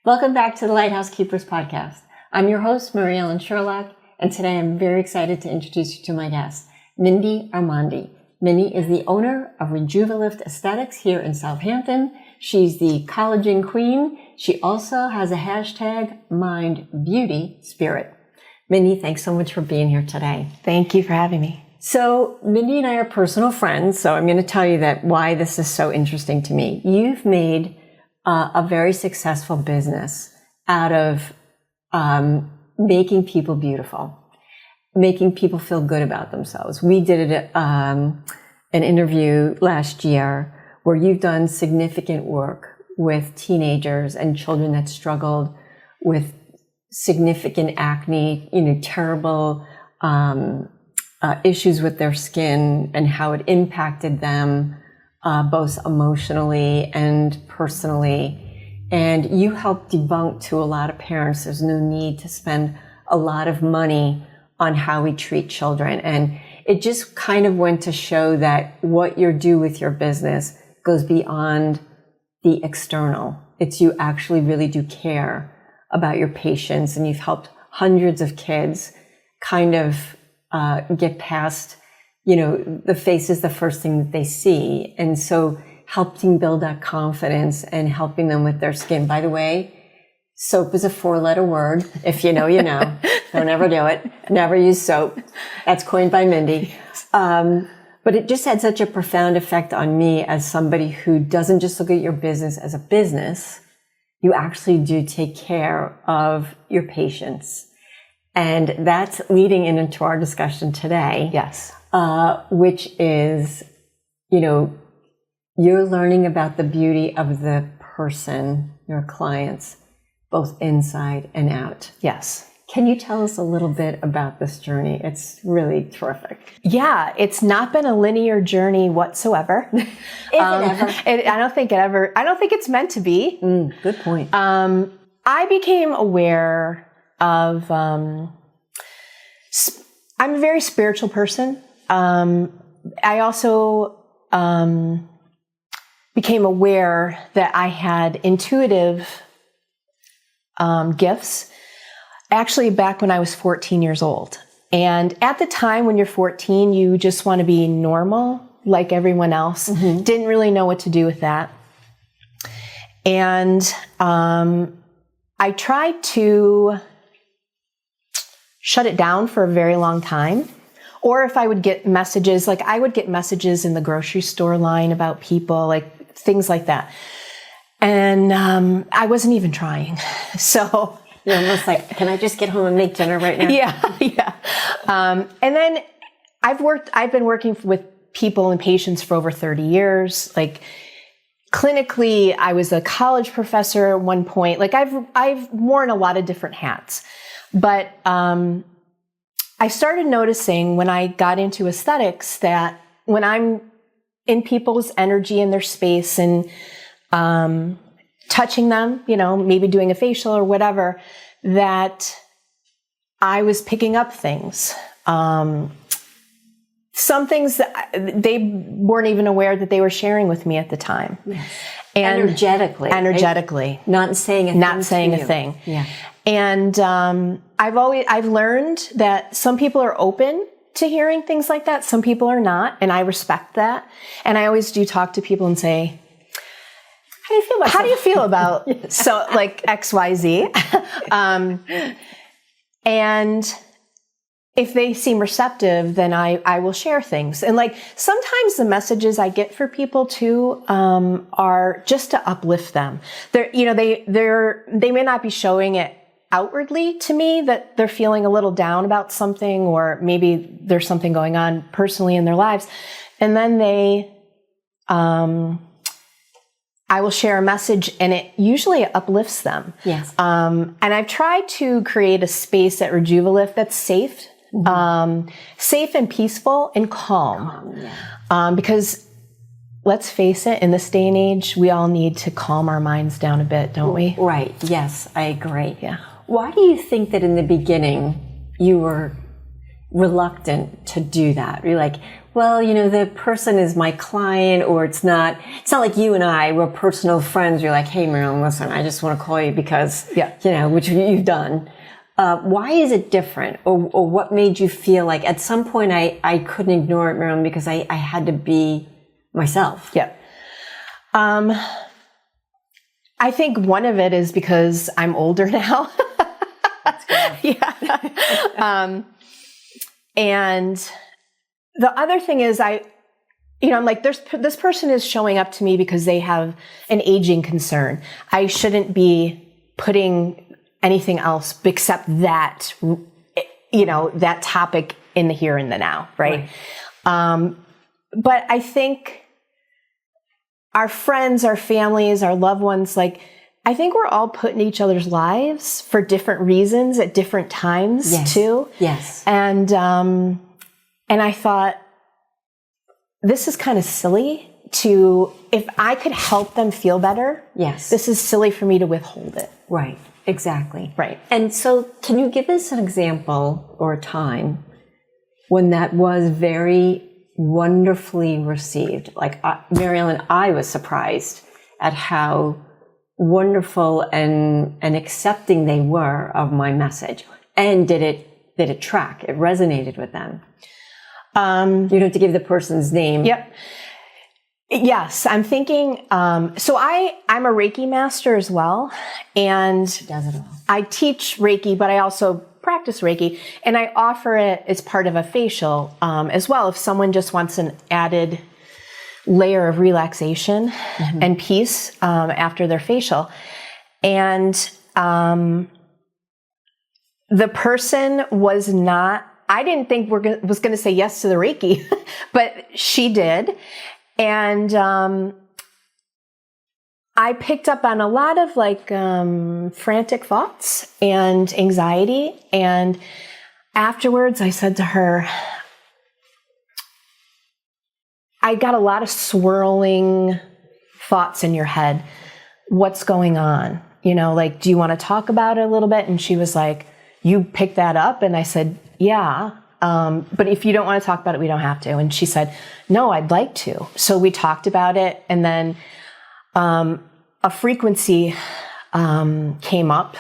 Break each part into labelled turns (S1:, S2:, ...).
S1: Welcome back to the Lighthouse Keepers Podcast. I'm your host, Mary Ellen Sherlock, and today I'm very excited to introduce you to my guest, Mindy Armandi. Mindy is the owner of Rejuvalift Aesthetics here in Southampton. She's the Collagen Queen. She also has a hashtag Mind Beauty Spirit. Mindy, thanks so much for being here today.
S2: Thank you for having me.
S1: So Mindy and I are personal friends, so I'm going to tell you that why this is so interesting to me. You've made a very successful business out of making people beautiful, making people feel good about themselves. We did an interview last year where you've done significant work with teenagers and children that struggled with significant acne, terrible issues with their skin and how it impacted them both emotionally and personally. And you help debunk to a lot of parents there's no need to spend a lot of money on how we treat children. And it just kind of went to show that what you do with your business goes beyond the external. It's you actually really do care about your patients, and you've helped hundreds of kids kind of get past, the face is the first thing that they see. And so helping build that confidence and helping them with their skin. By the way, soap is a 4-letter word. If you know, you know. Don't ever do it. Never use soap. That's coined by Mindy. But it just had such a profound effect on me as somebody who doesn't just look at your business as a business. You actually do take care of your patients. And that's leading into our discussion today.
S2: Yes.
S1: Which is, you're learning about the beauty of the person, your clients, both inside and out.
S2: Yes.
S1: Can you tell us a little bit about this journey? It's really terrific.
S2: Yeah, it's not been a linear journey whatsoever.
S1: Is it ever?
S2: I don't think it's meant to be.
S1: Good point.
S2: I became aware of, I'm a very spiritual person. I also became aware that I had intuitive gifts, actually back when I was 14 years old. And at the time when you're 14, you just want to be normal like everyone else. Mm-hmm. Didn't really know what to do with that. And I tried to shut it down for a very long time. Or if I would get messages, I would get messages in the grocery store line about people, things like that. And I wasn't even trying. So
S1: you're almost like, can I just get home and make dinner right now?
S2: Yeah. And then I've been working with people and patients for over 30 years. Clinically, I was a college professor at one point. I've worn a lot of different hats. But I started noticing when I got into aesthetics that when I'm in people's energy and their space and touching them, maybe doing a facial or whatever, that I was picking up things. Some things that they weren't even aware that they were sharing with me at the time.
S1: Yes.
S2: And
S1: energetically.
S2: Right?
S1: Not saying a thing.
S2: Yeah. And I've learned that some people are open to hearing things like that. Some people are not, and I respect that. And I always do talk to people and say, how do you feel about so XYZ? And if they seem receptive, then I will share things. And sometimes the messages I get for people too are just to uplift them. They may not be showing it outwardly to me that they're feeling a little down about something, or maybe there's something going on personally in their lives. And then I will share a message, and it usually uplifts them.
S1: Yes.
S2: And I've tried to create a space at Rejuvalift that's safe, safe and peaceful and calm. Yeah. Because let's face it, in this day and age, we all need to calm our minds down a bit, don't we?
S1: Right. Yes, I agree.
S2: Yeah.
S1: Why do you think that in the beginning you were reluctant to do that? You're like, well, the person is my client, or it's not like you and I, we're personal friends. You're like, hey, Mary Ellen, listen, I just want to call you because, which you've done. Why is it different? Or what made you feel like at some point I couldn't ignore it, Mary Ellen, because I had to be myself?
S2: Yeah. I think one of it is because I'm older now.
S1: That's good.
S2: Yeah. And the other thing is I'm like, this person is showing up to me because they have an aging concern. I shouldn't be putting anything else except that, that topic in the here and the now. Right. But I think our friends, our families, our loved ones, I think we're all put in each other's lives for different reasons at different times too.
S1: Yes.
S2: And I thought, this is kind of silly if I could help them feel better.
S1: Yes.
S2: This is silly for me to withhold it.
S1: Right. Exactly.
S2: Right.
S1: And so can you give us an example or a time when that was very wonderfully received? Like, Mary Ellen, I was surprised at how wonderful and accepting they were of my message. And did it track? It resonated with them. You don't have to give the person's name.
S2: Yep. Yes, I'm thinking, so I'm a Reiki master as well. And
S1: She does it all.
S2: I teach Reiki, but I also practice Reiki, and I offer it as part of a facial as well. If someone just wants an added layer of relaxation and peace after their facial. And the person was not, I didn't think was going to say yes to the Reiki, but she did. And I picked up on a lot of frantic thoughts and anxiety. And afterwards I said to her, I got a lot of swirling thoughts in your head. What's going on? Do you want to talk about it a little bit? And she was like, you picked that up? And I said, yeah. But if you don't want to talk about it, we don't have to. And she said, no, I'd like to. So we talked about it. And then a frequency came up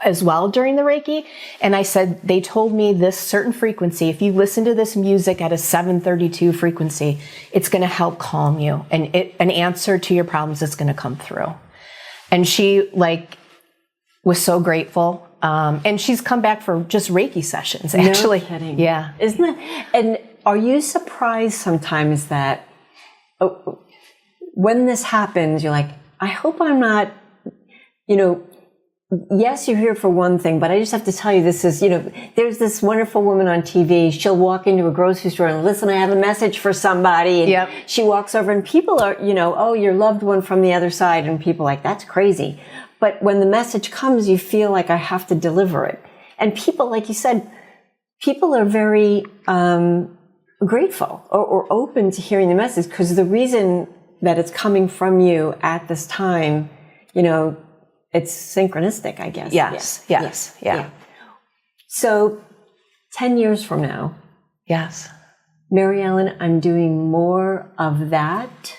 S2: as well during the Reiki. And I said, they told me this certain frequency, if you listen to this music at a 732 frequency, it's going to help calm you. And an answer to your problems is going to come through. And she was so grateful. And she's come back for just Reiki sessions, actually.
S1: No kidding.
S2: Yeah.
S1: Isn't it? And are you surprised sometimes that when this happens, you're like, I hope I'm not, yes, you're here for one thing, but I just have to tell you, this is, there's this wonderful woman on TV. She'll walk into a grocery store and listen, I have a message for somebody. And she walks over and people are, oh, your loved one from the other side. And people are like, that's crazy. But when the message comes, you feel like I have to deliver it. And people, like you said, people are very grateful or open to hearing the message, because the reason that it's coming from you at this time, it's synchronistic, I guess.
S2: Yes. Yeah.
S1: So 10 years from now,
S2: yes,
S1: Mary Ellen, I'm doing more of that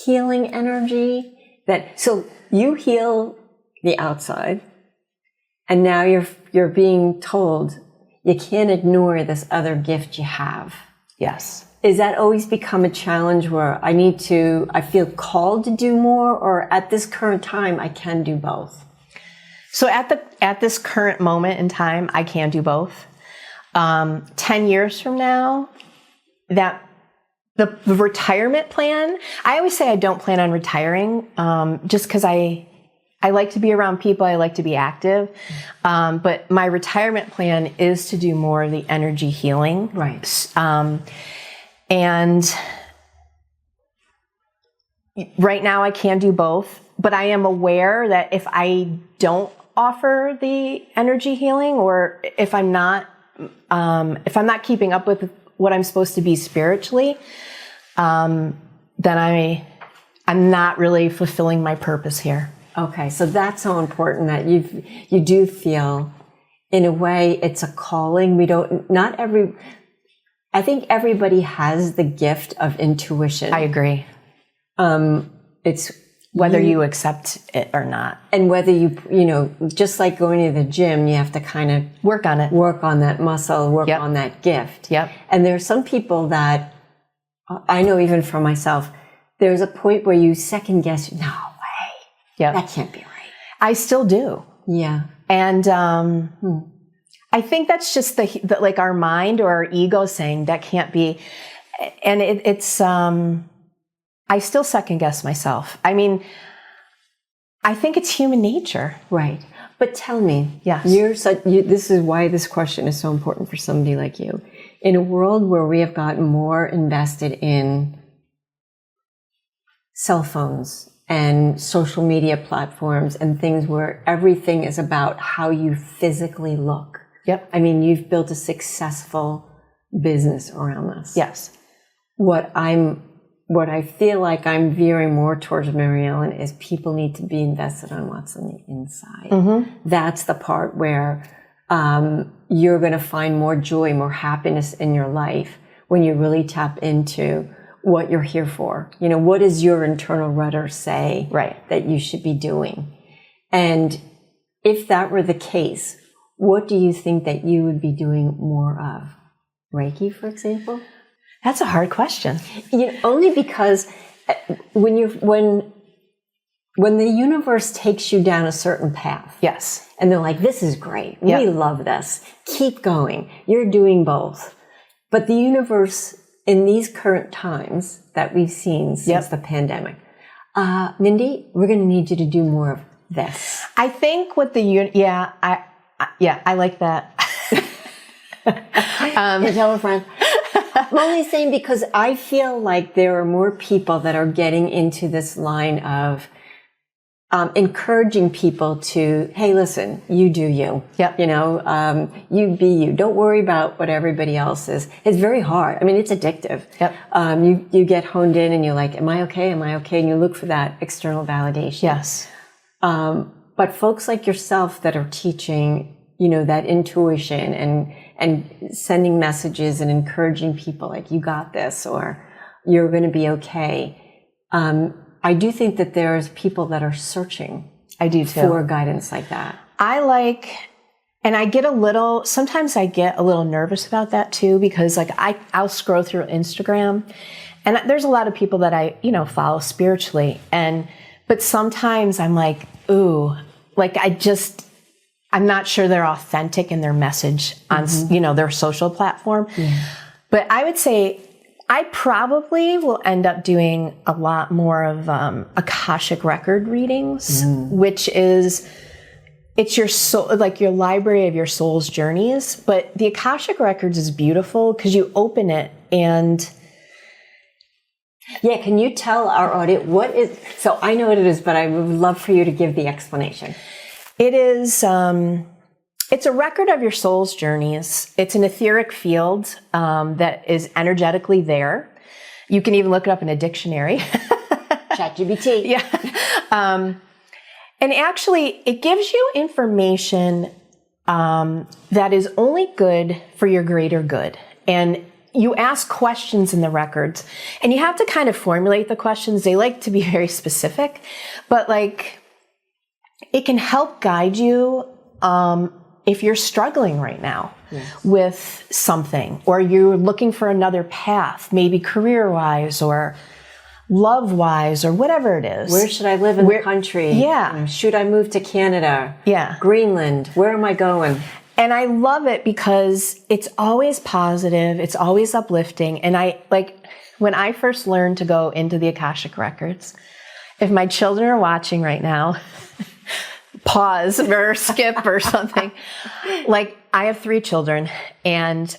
S1: healing energy. So you heal the outside, and now you're being told you can't ignore this other gift you have.
S2: Yes.
S1: Is that always become a challenge where I feel called to do more, or at this current time I can do both?
S2: So at this current moment in time, I can do both. 10 years from now, that the retirement plan, I always say I don't plan on retiring, just because I like to be around people. I like to be active. But my retirement plan is to do more of the energy healing.
S1: Right.
S2: And right now I can do both, but I am aware that if I don't offer the energy healing, or if I'm not keeping up with what I'm supposed to be spiritually, then I'm not really fulfilling my purpose here.
S1: Okay, so that's so important that you do feel in a way, it's a calling. I think everybody has the gift of intuition.
S2: I agree.
S1: It's
S2: whether you accept it or not.
S1: And whether just like going to the gym, you have to kind of
S2: work on it,
S1: work on that muscle, work on that gift.
S2: Yep.
S1: And there are some people that I know, even for myself, there's a point where you second guess, no way.
S2: Yep.
S1: That can't be right.
S2: I still do.
S1: Yeah.
S2: And I think that's just the like our mind or our ego saying that can't be. And it's I still second guess myself. I mean, I think it's human nature.
S1: Right. But tell me,
S2: yes,
S1: this is why this question is so important for somebody like you. In a world where we have gotten more invested in cell phones and social media platforms and things where everything is about how you physically look.
S2: Yep.
S1: I mean, you've built a successful business around this.
S2: Yes.
S1: What I feel like I'm veering more towards, Mary Ellen, is people need to be invested on what's on the inside. Mm-hmm. That's the part where you're going to find more joy, more happiness in your life when you really tap into what you're here for. What does your internal rudder say that you should be doing? And if that were the case, what do you think that you would be doing more of? Reiki, for example?
S2: That's a hard question.
S1: Only because when the universe takes you down a certain path.
S2: Yes.
S1: And they're like, this is great. We love this. Keep going. You're doing both. But the universe in these current times that we've seen since the pandemic, Mindy, we're going to need you to do more of this.
S2: I think what I like that.
S1: Tell a friend. I'm only saying because I feel like there are more people that are getting into this line of encouraging people to, hey, listen, you do you.
S2: Yep.
S1: You be you. Don't worry about what everybody else is. It's very hard. I mean, it's addictive.
S2: Yep.
S1: You get honed in and you're like, am I okay? Am I okay? And you look for that external validation.
S2: Yes.
S1: But folks like yourself that are teaching, that intuition and sending messages and encouraging people like, you got this, or you're going to be okay. I do think that there's people that are searching.
S2: I do too.
S1: For guidance like that.
S2: Sometimes I get a little nervous about that too, because I'll scroll through Instagram and there's a lot of people that I, follow spiritually. But sometimes I'm like, ooh, I'm not sure they're authentic in their message on, their social platform. Yeah. But I would say I probably will end up doing a lot more of Akashic record readings, which is, it's your soul, like your library of your soul's journeys. But the Akashic records is beautiful because you open it and...
S1: Yeah, can you tell our audience what is... So I know what it is, but I would love for you to give the explanation.
S2: It is, it's a record of your soul's journeys. It's an etheric field that is energetically there. You can even look it up in a dictionary.
S1: ChatGPT.
S2: Yeah. And actually, it gives you information that is only good for your greater good. And you ask questions in the records, and you have to kind of formulate the questions. They like to be very specific, but it can help guide you if you're struggling right now with something, or you're looking for another path, maybe career-wise or love-wise or whatever it is.
S1: Where should I live in the country?
S2: Yeah.
S1: Should I move to Canada?
S2: Yeah.
S1: Greenland? Where am I going?
S2: And I love it because it's always positive. It's always uplifting. And when I first learned to go into the Akashic records, if my children are watching right now, pause or skip or something. I have 3 children, and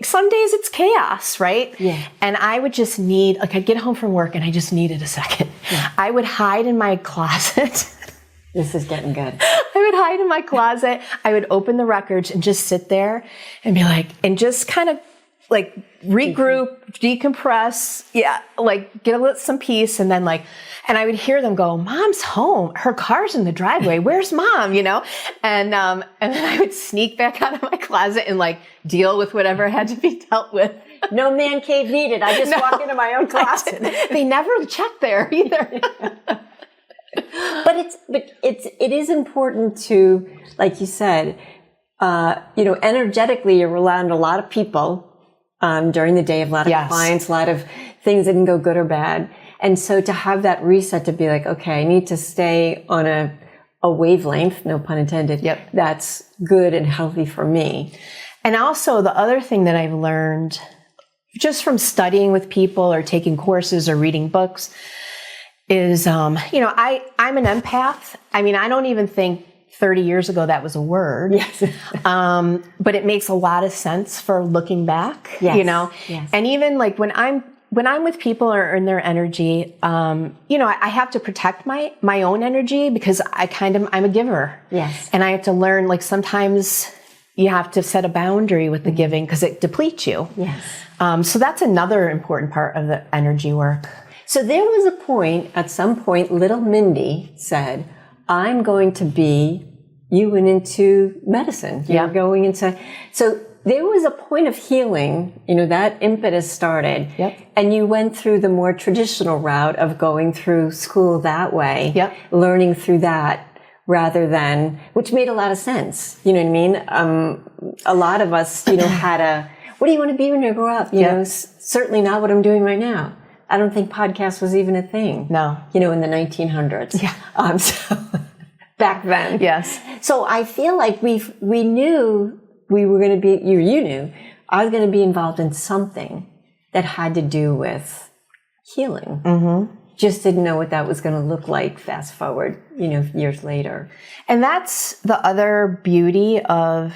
S2: some days it's chaos, right?
S1: Yeah.
S2: And I would just need, I'd get home from work and I just needed a second. Yeah. I would hide in my closet.
S1: This is getting good.
S2: I would hide in my closet. I would open the records and just sit there and be and just kind of like regroup, decompress, like get some peace, and then and I would hear them go, "Mom's home. Her car's in the driveway. Where's Mom?" And then I would sneak back out of my closet and deal with whatever had to be dealt with.
S1: No man cave needed. I just walk into my own closet.
S2: They never check there either.
S1: But it is important to, like you said, energetically, you're around a lot of people during the day, a lot of clients, a lot of things that can go good or bad. And so to have that reset, to be like, okay, I need to stay on a wavelength, no pun intended, that's good and healthy for me.
S2: And also the other thing that I've learned just from studying with people or taking courses or reading books is, I'm an empath. I mean, I don't even think 30 years ago that was a word.
S1: Yes.
S2: But it makes a lot of sense for looking back,
S1: Yes.
S2: And even when I'm with people or in their energy, I have to protect my own energy because I'm a giver.
S1: Yes.
S2: And I have to learn, sometimes you have to set a boundary with the giving because it depletes you.
S1: Yes.
S2: So that's another important part of the energy work.
S1: So there was a point, at some point, little Mindy said, I'm going to be, you went into medicine. You're going into, so there was a point of healing, that impetus started.
S2: Yep. And
S1: you went through the more traditional route of going through school that way.
S2: Yep. Learning
S1: through that rather than, which made a lot of sense. You know what I mean? A lot of us, had what do you want to be when you grow up? Certainly not what I'm doing right now. I don't think podcast was even a thing.
S2: No.
S1: In the 1900s.
S2: Yeah.
S1: So back then.
S2: Yes.
S1: So I feel like we knew we were going to be, you knew, I was going to be involved in something that had to do with healing. Mm-hmm. Just didn't know what that was going to look like fast forward, years later.
S2: And that's the other beauty of...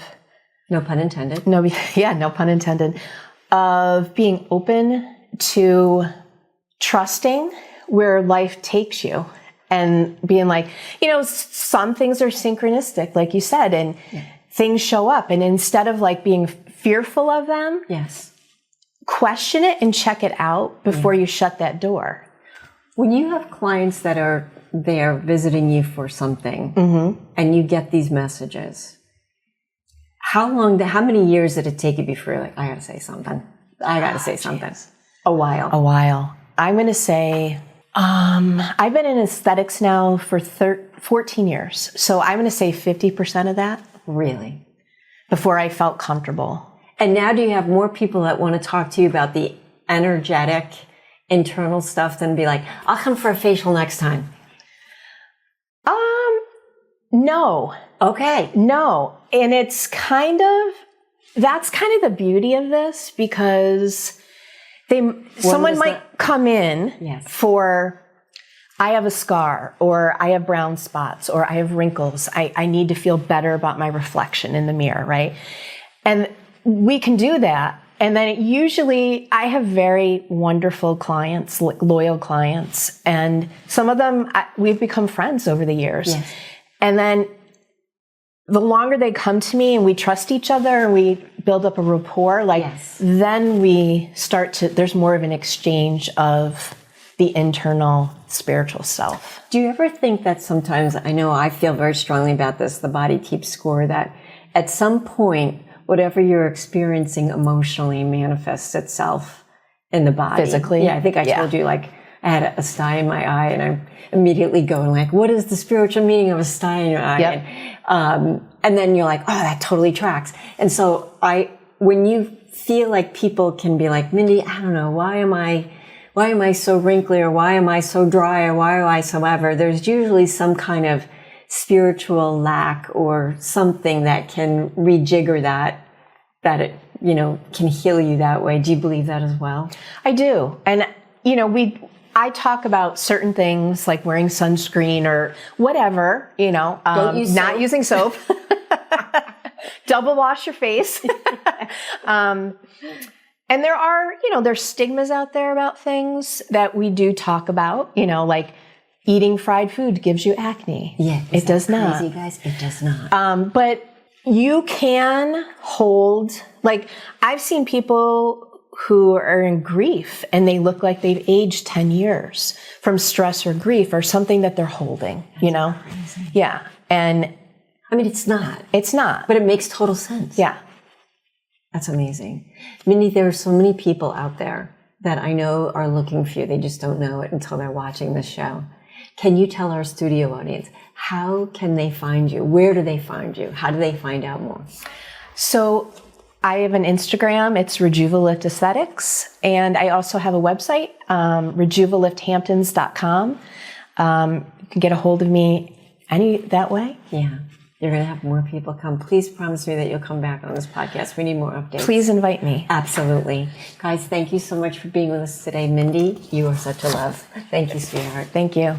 S1: No pun intended.
S2: No pun intended. Of being open to trusting where life takes you and being like, some things are synchronistic, like you said, and things show up. And instead of being fearful of them, question it and check it out before you shut that door.
S1: When you have clients that are there visiting you for something and you get these messages, how many years did it take you before you're like, I gotta say something? A while. I'm going to say, I've been in aesthetics now for 14 years. So I'm going to say 50% of that. Really?
S2: Before I felt comfortable.
S1: And now do you have more people that want to talk to you about the energetic, internal stuff than be like, I'll come for a facial next time?
S2: No.
S1: Okay.
S2: No. And that's kind of the beauty of this because someone might come in for, I have a scar or I have brown spots or I have wrinkles. I need to feel better about my reflection in the mirror, right? And we can do that. And then usually I have very wonderful clients, loyal clients. And some of them, we've become friends over the years. Yes. And then the longer they come to me and we trust each other and we build up a rapport, then we start to, there's more of an exchange of the internal spiritual self.
S1: Do you ever think that sometimes, I know I feel very strongly about this, the body keeps score, that at some point, whatever you're experiencing emotionally manifests itself in the body?
S2: Physically?
S1: Yeah, I think I told you, I had a sty in my eye and I'm immediately going what is the spiritual meaning of a sty in your eye?
S2: Yep.
S1: And then you're like, oh, that totally tracks. And so when you feel like people can be like, Mindy, I don't know, why am I so wrinkly, or why am I so dry, or why am I so ever? There's usually some kind of spiritual lack or something that can rejigger that it, can heal you that way. Do you believe that as well?
S2: I do. And, I talk about certain things like wearing sunscreen or whatever, not using soap, double wash your face. And there are, there's stigmas out there about things that we do talk about, like eating fried food gives you acne.
S1: Yeah.
S2: It does not.
S1: Crazy, guys? It does not.
S2: But you can hold, I've seen people who are in grief and they look like they've aged 10 years from stress or grief or something that they're holding, you know?
S1: Crazy.
S2: Yeah. And
S1: I mean, it's not.
S2: it's not.
S1: But it makes total sense.
S2: Yeah.
S1: That's amazing. Mindy, there are so many people out there that I know are looking for you. They just don't know it until they're watching this show. Can you tell our studio audience, how can they find you? Where do they find you? How do they find out more?
S2: So I have an Instagram. It's Rejuvalift Aesthetics. And I also have a website, rejuvalifthamptons.com. You can get a hold of me that way.
S1: Yeah. You're going to have more people come. Please promise me that you'll come back on this podcast. We need more updates.
S2: Please invite me.
S1: Absolutely. Guys, thank you so much for being with us today. Mindy, you are such a love. Thank you, sweetheart.
S2: Thank you.